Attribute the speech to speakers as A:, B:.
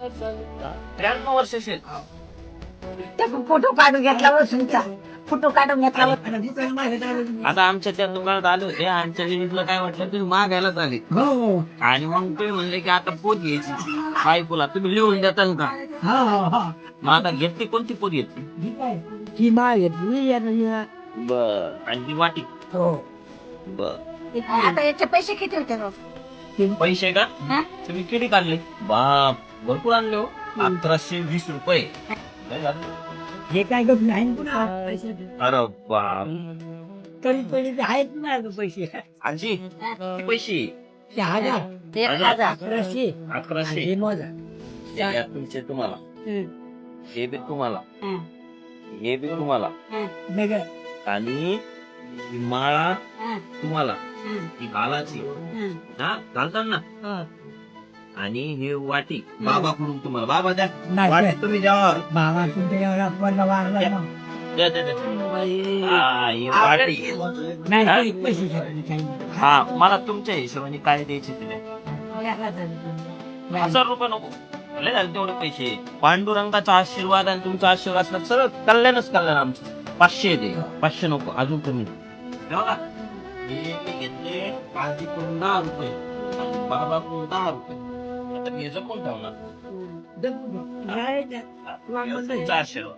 A: त्र्याण्णव वर्षाचे
B: फोटो काढून घेतला तुमचा फोटो काढून घेतला
A: आता आमच्या त्या दुकानात आले होते. आमच्या इथलं काय वाटलं तुम्ही मागायलाच आले आणि मग तुम्ही म्हणले की आता पोत घ्यायची बायकोला, तुम्ही लिहून देताल का? मग आता घेतली कोणती पोत घेतली?
B: ही माळ घेतली
A: बर. आणि ती वाटी? बर.
B: आता याचे पैसे किती होते?
A: पैसे का
B: हा?
A: तुम्ही किती काढले? बाप, भरपूर आणले हो. 1120 रुपये. लय झालं.
B: हे काय गप नाही
A: अरे बाप.
B: तरी पैसे आहेत ना पैसे
A: आजी किती पैसे?
B: 1100
A: 1100.
B: हे मोजा.
A: हे घ्या तुमचे तुम्हाला, हे बी तुम्हाला, हे बी तुम्हाला, आणि ही माळा तुम्हाला, ही घालाची हा घालताना ना. आणि हे वाटी बाबाकडून तुम्हाला. बाबा द्या वाटी, तुम्ही द्या.
B: बाबा तुमच्या
A: द्या, द्या, द्या. हा, ही वाटी.
B: नाही पैसे काही
A: हा, मला तुमच्या हिशोबाने काय द्यायचे ते द्या. 1000 रुपये नको, लय झाले तेवढे पैसे. पांडुरंगाचा आशीर्वाद आणि तुमचा आशीर्वाद असला सरळ कल्याणच कल्याण आमचं. 500 दे, 500 नको, अजून कमी दे. बघा, हे मी घेतले आजीकडून 10 रुपये आणि बाबाकडून 10 रुपये. आता मी जपून ठेवणार. तुमचा आशीर्वाद.